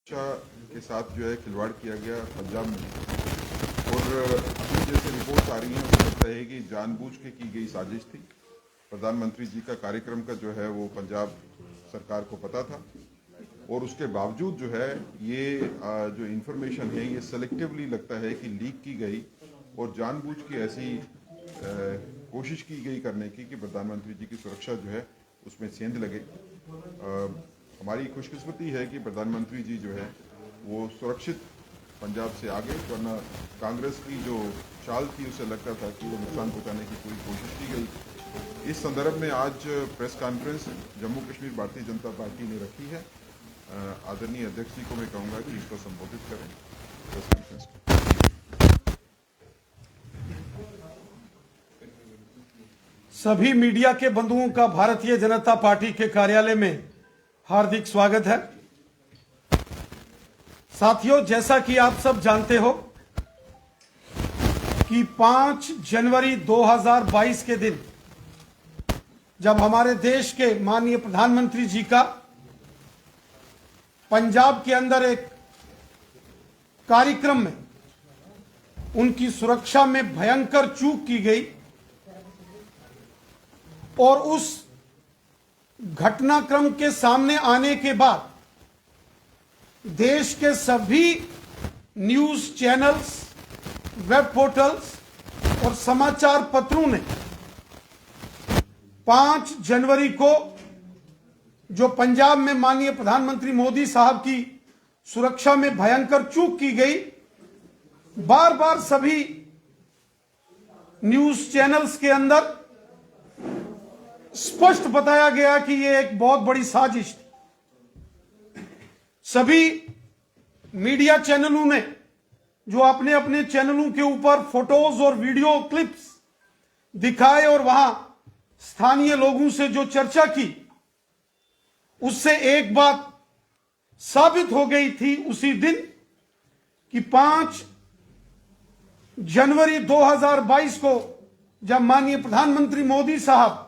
सुरक्षा के साथ जो है खिलवाड़ किया गया पंजाब में, और अभी जैसे रिपोर्ट्स आ रही हैं तो लगता है कि जानबूझ के की गई साजिश थी। प्रधानमंत्री जी का कार्यक्रम का जो है वो पंजाब सरकार को पता था, और उसके बावजूद जो है ये जो इन्फॉर्मेशन है ये सेलेक्टिवली लगता है कि लीक की गई, और जानबूझ के ऐसी कोशिश की गई करने की कि प्रधानमंत्री जी की सुरक्षा जो है उसमें सेंध लगे। हमारी खुशकिस्मती है कि प्रधानमंत्री जी जो है वो सुरक्षित पंजाब से आगे, वरना कांग्रेस की जो चाल थी उसे लगता था कि वो नुकसान पहुंचाने की पूरी कोशिश की गई। इस संदर्भ में आज press conference Jammu Kashmir Bharatiya Janata party ने रखी है। आदरणीय अध्यक्ष जी को मैं कहूँगा कि इसको संबोधित करें प्रेस कॉन्फ्रेंस को। सभी मीडिया के बंधुओं का भारतीय जनता पार्टी के कार्यालय में हार्दिक स्वागत है। साथियों, जैसा कि आप सब जानते हो कि 5 जनवरी 2022 के दिन जब हमारे देश के माननीय प्रधानमंत्री जी का पंजाब के अंदर एक कार्यक्रम में उनकी सुरक्षा में भयंकर चूक की गई, और उस घटनाक्रम के सामने आने के बाद देश के सभी न्यूज चैनल्स, वेब पोर्टल्स और समाचार पत्रों ने 5 जनवरी को जो पंजाब में माननीय प्रधानमंत्री मोदी साहब की सुरक्षा में भयंकर चूक की गई, बार बार सभी न्यूज चैनल्स के अंदर स्पष्ट बताया गया कि यह एक बहुत बड़ी साजिश थी। सभी मीडिया चैनलों ने जो अपने अपने चैनलों के ऊपर फोटोज और वीडियो क्लिप्स दिखाए और वहां स्थानीय लोगों से जो चर्चा की, उससे एक बात साबित हो गई थी उसी दिन कि 5 जनवरी 2022 को जब माननीय प्रधानमंत्री मोदी साहब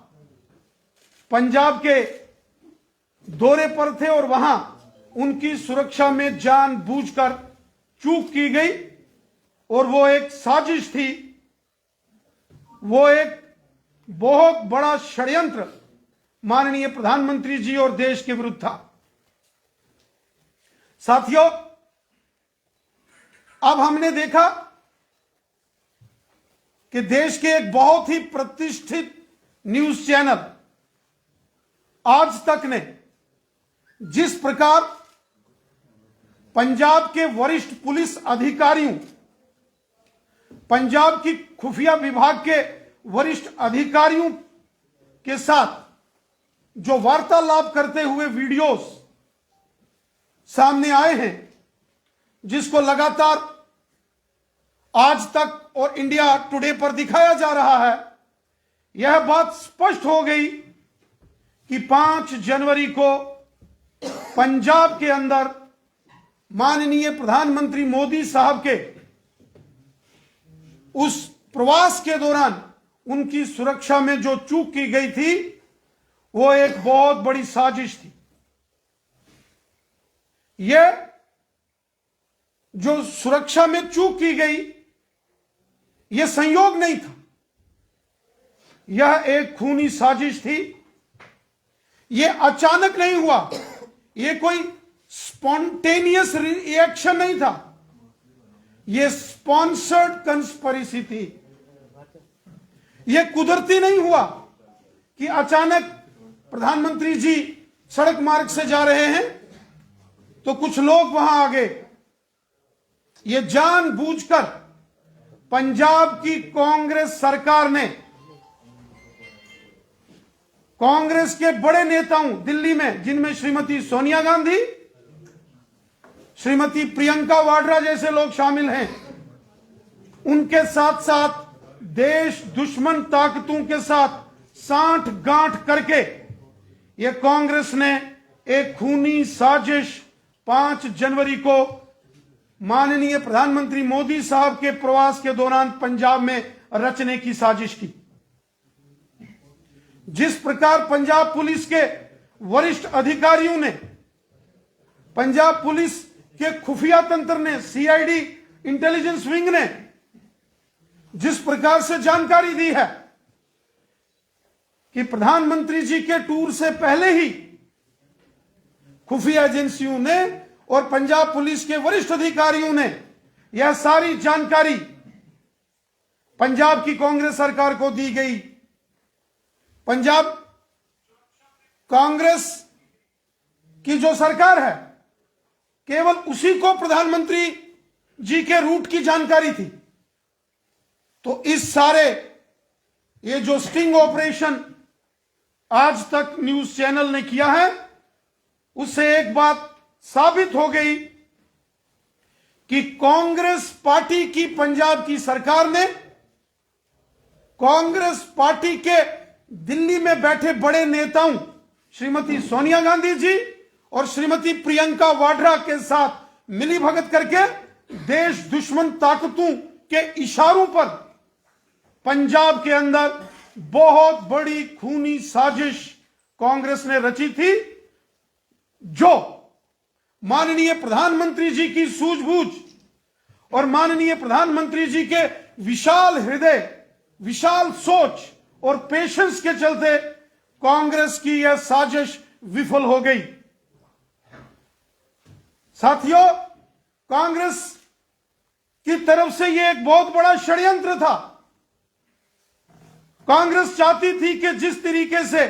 पंजाब के दौरे पर थे और वहां उनकी सुरक्षा में जानबूझकर चूक की गई, और वो एक साजिश थी, वो एक बहुत बड़ा षड्यंत्र माननीय प्रधानमंत्री जी और देश के विरुद्ध था। साथियों, अब हमने देखा कि देश के एक बहुत ही प्रतिष्ठित न्यूज चैनल आज तक ने जिस प्रकार पंजाब के वरिष्ठ पुलिस अधिकारियों, पंजाब की खुफिया विभाग के वरिष्ठ अधिकारियों के साथ जो वार्तालाप करते हुए वीडियोस सामने आए हैं, जिसको लगातार आज तक और इंडिया टुडे पर दिखाया जा रहा है, यह बात स्पष्ट हो गई कि 5 जनवरी को पंजाब के अंदर माननीय प्रधानमंत्री मोदी साहब के उस प्रवास के दौरान उनकी सुरक्षा में जो चूक की गई थी वो एक बहुत बड़ी साजिश थी। यह जो सुरक्षा में चूक की गई, यह संयोग नहीं था, यह एक खूनी साजिश थी। यह अचानक नहीं हुआ, यह कोई स्पॉन्टेनियस रिएक्शन नहीं था, यह स्पॉन्सर्ड कंस्पिरेसी थी। यह कुदरती नहीं हुआ कि अचानक प्रधानमंत्री जी सड़क मार्ग से जा रहे हैं तो कुछ लोग वहां आ गए। यह जानबूझकर पंजाब की कांग्रेस सरकार ने, कांग्रेस के बड़े नेताओं दिल्ली में, जिनमें श्रीमती सोनिया गांधी, श्रीमती प्रियंका वाड्रा जैसे लोग शामिल हैं, उनके साथ साथ देश दुश्मन ताकतों के साथ सांठ गांठ करके यह कांग्रेस ने एक खूनी साजिश 5 जनवरी को माननीय प्रधानमंत्री मोदी साहब के प्रवास के दौरान पंजाब में रचने की साजिश की। जिस प्रकार पंजाब पुलिस के वरिष्ठ अधिकारियों ने पंजाब पुलिस कि खुफिया तंत्र ने, सीआईडी इंटेलिजेंस विंग ने जिस प्रकार से जानकारी दी है कि प्रधानमंत्री जी के टूर से पहले ही खुफिया एजेंसियों ने और पंजाब पुलिस के वरिष्ठ अधिकारियों ने यह सारी जानकारी पंजाब की कांग्रेस सरकार को दी गई। पंजाब कांग्रेस की जो सरकार है, केवल उसी को प्रधानमंत्री जी के रूट की जानकारी थी। तो इस सारे ये जो स्टिंग ऑपरेशन आज तक न्यूज चैनल ने किया है, उससे एक बात साबित हो गई कि कांग्रेस पार्टी की पंजाब की सरकार ने कांग्रेस पार्टी के दिल्ली में बैठे बड़े नेताओं श्रीमती सोनिया गांधी जी और श्रीमती प्रियंका वाड्रा के साथ मिलीभगत करके देश दुश्मन ताकतों के इशारों पर पंजाब के अंदर बहुत बड़ी खूनी साजिश कांग्रेस ने रची थी, जो माननीय प्रधानमंत्री जी की सूझबूझ और माननीय प्रधानमंत्री जी के विशाल हृदय, विशाल सोच और पेशेंस के चलते कांग्रेस की यह साजिश विफल हो गई। साथियों, कांग्रेस की तरफ से यह एक बहुत बड़ा षड्यंत्र था। कांग्रेस चाहती थी कि जिस तरीके से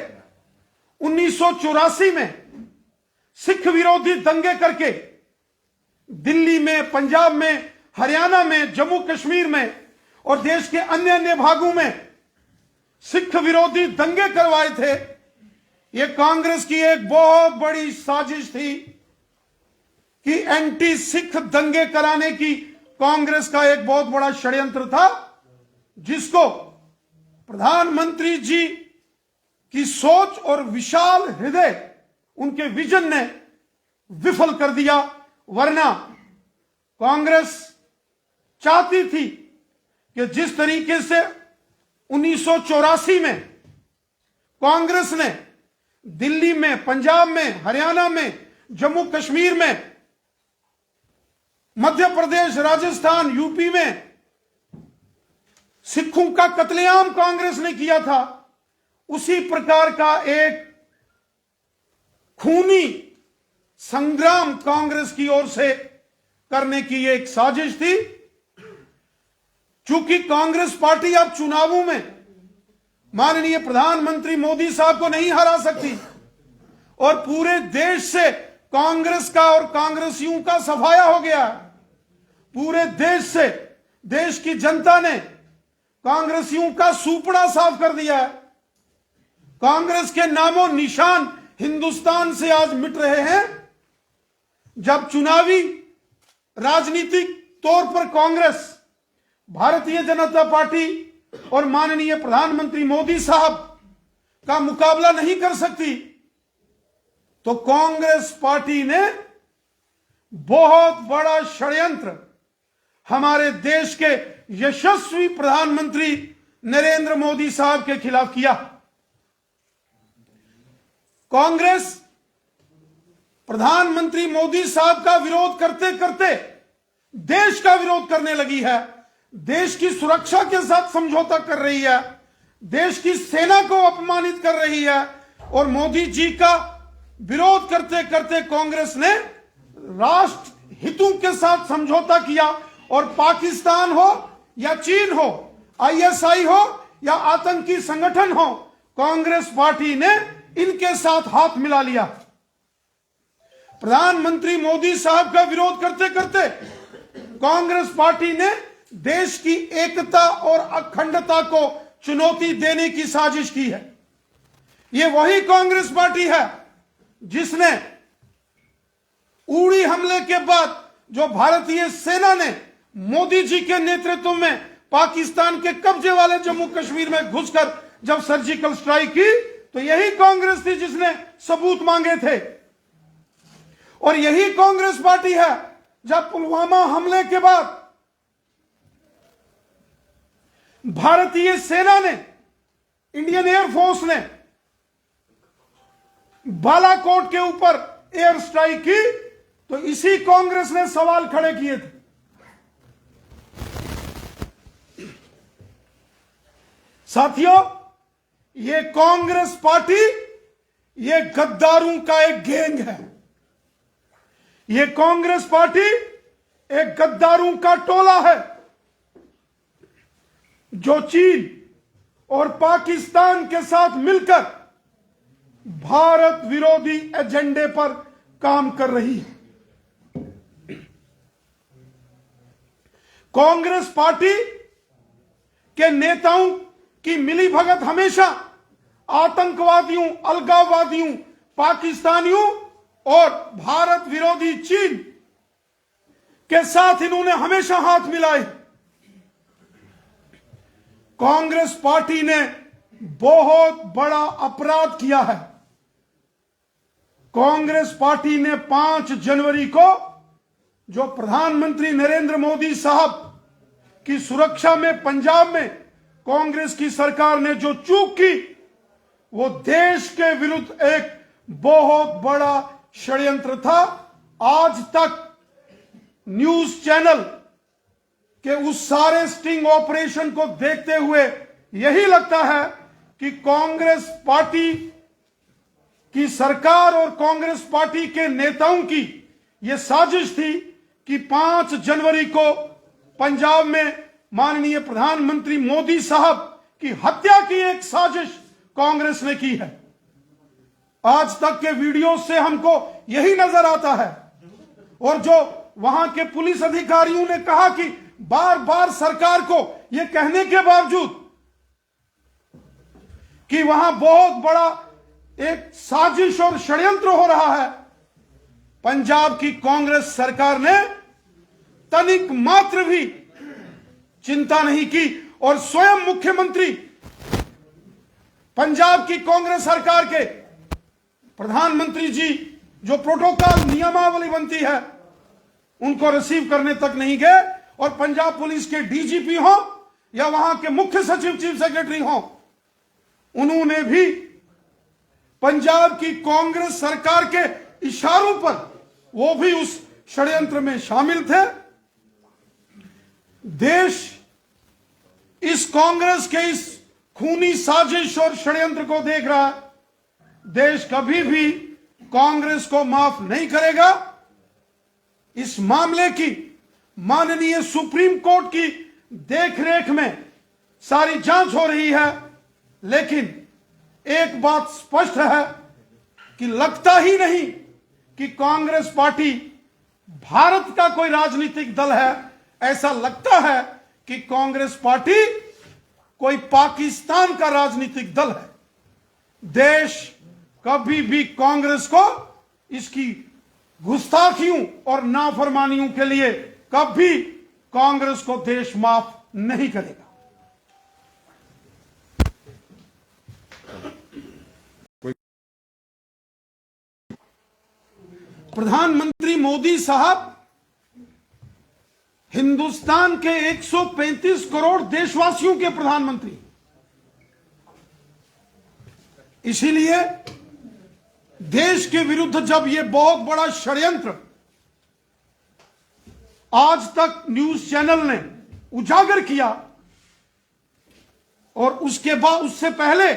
1984 में सिख विरोधी दंगे करके दिल्ली में, पंजाब में, हरियाणा में, जम्मू कश्मीर में और देश के अन्य अन्य भागों में सिख विरोधी दंगे करवाए थे, यह कांग्रेस की एक बहुत बड़ी साजिश थी कि एंटी सिख दंगे कराने की कांग्रेस का एक बहुत बड़ा षड्यंत्र था, जिसको प्रधानमंत्री जी की सोच और विशाल हृदय, उनके विजन ने विफल कर दिया। वरना कांग्रेस चाहती थी कि जिस तरीके से 1984 में कांग्रेस ने दिल्ली में, पंजाब में, हरियाणा में, जम्मू कश्मीर में, मध्य प्रदेश, राजस्थान, यूपी में सिखों का कत्लेआम कांग्रेस ने किया था, उसी प्रकार का एक खूनी संग्राम कांग्रेस की ओर से करने की एक साजिश थी। चूंकि कांग्रेस पार्टी अब चुनावों में माननीय प्रधानमंत्री मोदी साहब को नहीं हरा सकती और पूरे देश से कांग्रेस का और कांग्रेसियों का सफाया हो गया। पूरे देश से देश की जनता ने कांग्रेसियों का सूपड़ा साफ कर दिया है। कांग्रेस के नामो निशान हिंदुस्तान से आज मिट रहे हैं। जब चुनावी राजनीतिक तौर पर कांग्रेस भारतीय जनता पार्टी और माननीय प्रधानमंत्री मोदी साहब का मुकाबला नहीं कर सकती, तो कांग्रेस पार्टी ने बहुत बड़ा षड्यंत्र हमारे देश के यशस्वी प्रधानमंत्री नरेंद्र मोदी साहब के खिलाफ किया। कांग्रेस प्रधानमंत्री मोदी साहब का विरोध करते करते देश का विरोध करने लगी है, देश की सुरक्षा के साथ समझौता कर रही है, देश की सेना को अपमानित कर रही है और मोदी जी का विरोध करते करते कांग्रेस ने राष्ट्र हितों के साथ समझौता किया और पाकिस्तान हो या चीन हो, आईएसआई हो या आतंकी संगठन हो, कांग्रेस पार्टी ने इनके साथ हाथ मिला लिया। प्रधानमंत्री मोदी साहब का विरोध करते करते कांग्रेस पार्टी ने देश की एकता और अखंडता को चुनौती देने की साजिश की है। यह वही कांग्रेस पार्टी है जिसने उड़ी हमले के बाद जो भारतीय सेना ने मोदी जी के नेतृत्व में पाकिस्तान के कब्जे वाले जम्मू कश्मीर में घुसकर जब सर्जिकल स्ट्राइक की, तो यही कांग्रेस थी जिसने सबूत मांगे थे। और यही कांग्रेस पार्टी है जब पुलवामा हमले के बाद भारतीय सेना ने, इंडियन एयरफोर्स ने बालाकोट के ऊपर एयर स्ट्राइक की, तो इसी कांग्रेस ने सवाल खड़े किए थे। साथियों, ये कांग्रेस पार्टी ये गद्दारों का एक गैंग है। ये कांग्रेस पार्टी एक गद्दारों का टोला है जो चीन और पाकिस्तान के साथ मिलकर भारत विरोधी एजेंडे पर काम कर रही है। कांग्रेस पार्टी के नेताओं की मिलीभगत हमेशा आतंकवादियों, अलगाववादियों, पाकिस्तानियों और भारत विरोधी चीन के साथ इन्होंने हमेशा हाथ मिलाए। कांग्रेस पार्टी ने बहुत बड़ा अपराध किया है। कांग्रेस पार्टी ने 5 जनवरी को जो प्रधानमंत्री नरेंद्र मोदी साहब की सुरक्षा में पंजाब में कांग्रेस की सरकार ने जो चूक की, वो देश के विरुद्ध एक बहुत बड़ा षड्यंत्र था। आज तक न्यूज चैनल के उस सारे स्टिंग ऑपरेशन को देखते हुए यही लगता है कि कांग्रेस पार्टी की सरकार और कांग्रेस पार्टी के नेताओं की यह साजिश थी कि 5 जनवरी को पंजाब में माननीय प्रधानमंत्री मोदी साहब की हत्या की एक साजिश कांग्रेस ने की है। आज तक के वीडियो से हमको यही नजर आता है। और जो वहां के पुलिस अधिकारियों ने कहा कि बार बार सरकार को यह कहने के बावजूद कि वहां बहुत बड़ा एक साजिश और षड्यंत्र हो रहा है, पंजाब की कांग्रेस सरकार ने तनिक मात्र भी चिंता नहीं की और स्वयं मुख्यमंत्री पंजाब की कांग्रेस सरकार के प्रधानमंत्री जी जो प्रोटोकॉल नियमावली बनती है उनको रिसीव करने तक नहीं गए। और पंजाब पुलिस के डीजीपी हो या वहां के मुख्य सचिव, चीफ सेक्रेटरी हो, उन्होंने भी पंजाब की कांग्रेस सरकार के इशारों पर वो भी उस षड्यंत्र में शामिल थे। देश इस कांग्रेस के इस खूनी साजिश और षड्यंत्र को देख रहा है। देश कभी भी कांग्रेस को माफ नहीं करेगा। इस मामले की माननीय सुप्रीम कोर्ट की देखरेख में सारी जांच हो रही है, लेकिन एक बात स्पष्ट है कि लगता ही नहीं कि कांग्रेस पार्टी भारत का कोई राजनीतिक दल है। ऐसा लगता है कि कांग्रेस पार्टी कोई पाकिस्तान का राजनीतिक दल है। देश कभी भी कांग्रेस को इसकी गुस्ताखियों और नाफरमानियों के लिए कभी कांग्रेस को देश माफ नहीं करेगा। प्रधानमंत्री मोदी साहब हिंदुस्तान के 135 करोड़ देशवासियों के प्रधानमंत्री, इसीलिए देश के विरुद्ध जब यह बहुत बड़ा षड्यंत्र आज तक न्यूज चैनल ने उजागर किया और उसके बाद उससे पहले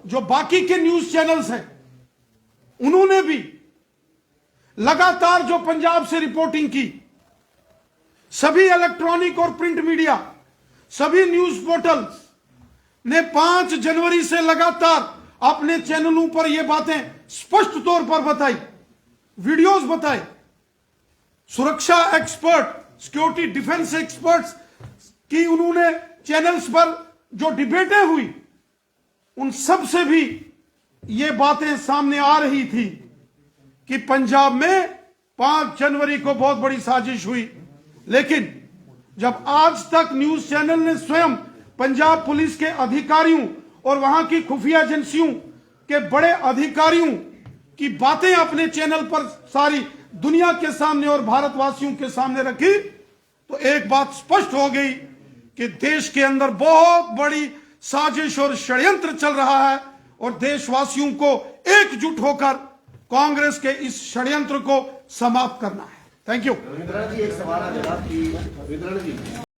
जो बाकी के न्यूज चैनल्स हैं उन्होंने भी लगातार जो पंजाब से रिपोर्टिंग की, सभी इलेक्ट्रॉनिक और प्रिंट मीडिया, सभी न्यूज पोर्टल्स ने 5 जनवरी से लगातार अपने चैनलों पर यह बातें स्पष्ट तौर पर बताई, वीडियोस बताए। सुरक्षा एक्सपर्ट, सिक्योरिटी डिफेंस एक्सपर्ट्स की उन्होंने चैनल्स पर जो डिबेटें हुई, उन सब से भी ये बातें सामने आ रही थी कि पंजाब में 5 जनवरी को बहुत बड़ी साजिश हुई। लेकिन जब आज तक न्यूज चैनल ने स्वयं पंजाब पुलिस के अधिकारियों और वहां की खुफिया एजेंसियों के बड़े अधिकारियों की बातें अपने चैनल पर सारी दुनिया के सामने और भारतवासियों के सामने रखी, तो एक बात स्पष्ट हो गई कि देश के अंदर बहुत बड़ी साजिश और षड्यंत्र चल रहा है और देशवासियों को एकजुट होकर कांग्रेस के इस षड्यंत्र को समाप्त करना है। Thank you. रविंद्र जी एक सवाल है जनाब कि रविंद्र जी